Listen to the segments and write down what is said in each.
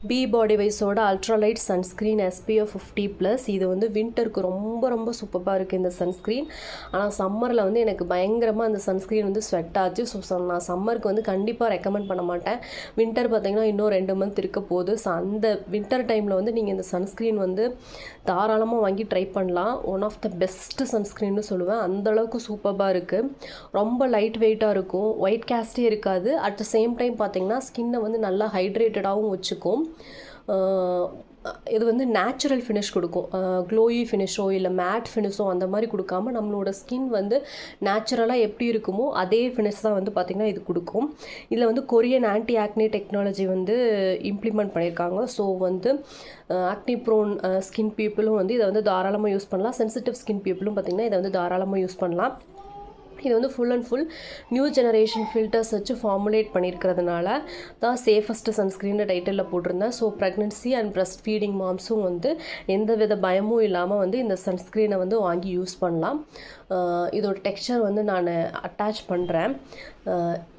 B பாடி வைஸோட ultralight sunscreen SPF 50+. இது வந்து வின்டருக்கு ரொம்ப ரொம்ப சூப்பராக இருக்குது இந்த சன்ஸ்க்ரீன். ஆனால் சம்மரில் வந்து எனக்கு பயங்கரமாக அந்த சன்ஸ்க்ரீன் வந்து ஸ்வெட் ஆச்சு. ஸோ நான் சம்மருக்கு வந்து கண்டிப்பாக ரெக்கமெண்ட் பண்ண மாட்டேன். வின்டர் பார்த்திங்கன்னா இன்னும் 2 மந்த் இருக்க போகுது. ஸோ அந்த வின்டர் டைமில் வந்து நீங்கள் இந்த சன்ஸ்க்ரீன் வந்து தாராளமாக வாங்கி ட்ரை பண்ணலாம். ஒன் ஆஃப் த பெஸ்ட்டு சன்ஸ்க்ரீன்னு சொல்லுவேன். அந்தளவுக்கு சூப்பராக இருக்குது. ரொம்ப லைட் வெயிட்டாக இருக்கும், ஒயிட் கேஸ்டே இருக்காது. அட் த சேம் டைம் பார்த்திங்கன்னா ஸ்கின்னை வந்து நல்லா ஹைட்ரேட்டடாகவும் வச்சுக்கும். இது வந்து நேச்சுரல் ஃபினிஷ் கொடுக்கும். க்ளோயி ஃபினிஷோ இல்லை மேட் ஃபினிஷோ அந்த மாதிரி கொடுக்காம நம்மளோட ஸ்கின் வந்து நேச்சுரலாக எப்படி இருக்குமோ அதே ஃபினிஷ் தான் வந்து பார்த்திங்கன்னா இது கொடுக்கும். இதில் வந்து கொரியன் ஆன்டி ஆக்னி டெக்னாலஜி வந்து இம்ப்ளிமெண்ட் பண்ணியிருக்காங்க. ஸோ வந்து ஆக்னி ப்ரோன் ஸ்கின் பீப்புளும் வந்து இதை வந்து தாராளமாக யூஸ் பண்ணலாம். சென்சிட்டிவ் ஸ்கின் பீப்புளும் பார்த்திங்கன்னா இதை வந்து தாராளமாக யூஸ் பண்ணலாம். இது வந்து full and full new generation filters வச்சு ஃபார்முலேட் பண்ணியிருக்கிறதுனால தான் சேஃபஸ்ட்டு சன்ஸ்க்ரீன் டைட்டிலில் போட்டிருந்தேன். So pregnancy and breast feeding மாம்ஸும் வந்து எந்த வித பயமும் இல்லாமல் வந்து இந்த சன்ஸ்க்ரீனை வந்து வாங்கி யூஸ் பண்ணலாம். இதோட டெக்ஸ்சர் வந்து நான் அட்டாச் பண்ணுறேன்.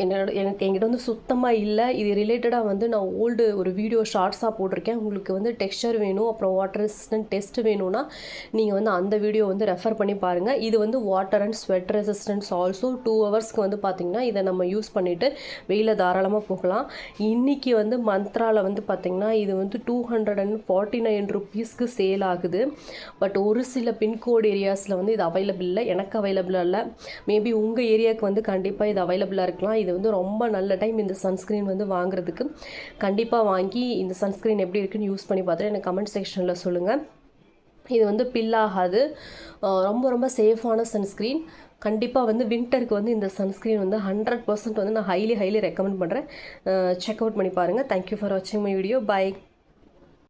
என்கிட்ட வந்து சுத்தமாக இல்லை. இது ரிலேட்டடாக வந்து நான் ஓல்டு ஒரு வீடியோ ஷார்ட்ஸாக போட்டிருக்கேன். உங்களுக்கு வந்து டெக்ஸ்சர் வேணும், அப்புறம் வாட்டர் ரெசிஸ்டன்ட் டெஸ்ட் வேணும்னா நீங்கள் வந்து அந்த வீடியோ வந்து ரெஃபர் பண்ணி பாருங்கள். இது வந்து water and sweat resistance also 2 ஹவர்ஸ்க்கு வந்து பார்த்திங்கன்னா இதை நம்ம யூஸ் பண்ணிவிட்டு வெயிலில் தாராளமாக போகலாம். இன்றைக்கி வந்து மந்த்ராவில் வந்து பார்த்திங்கன்னா இது வந்து 249 ருபீஸ்க்கு சேல் ஆகுது. பட் ஒரு சில பின்கோடு ஏரியாஸில் வந்து இது அவைலபிள் இல்லை. எனக்கு அவைலபிளாக இல்லை. மேபி உங்கள் ஏரியாவுக்கு வந்து கண்டிப்பாக இது அவைலபிளாக இருக்கலாம். இது வந்து ரொம்ப நல்ல டைம் இந்த சன்ஸ்க்ரீன் வந்து வாங்குறதுக்கு. கண்டிப்பாக வாங்கி இந்த சன்ஸ்க்ரீன் எப்படி இருக்குன்னு யூஸ் பண்ணி பார்த்துட்டு எனக்கு கமெண்ட் செக்ஷனில் சொல்லுங்கள். இது வந்து பில்லாகாது, ரொம்ப ரொம்ப சேஃபான சன்ஸ்க்ரீன். கண்டிப்பாக வந்து வின்டருக்கு வந்து இந்த சன்ஸ்க்ரீன் வந்து 100% வந்து நான் ஹைலி ரெக்கமெண்ட் பண்ணுறேன். செக் அவுட் பண்ணி பாருங்கள். தேங்க்யூ ஃபார் வாட்சிங் மை வீடியோ. பை.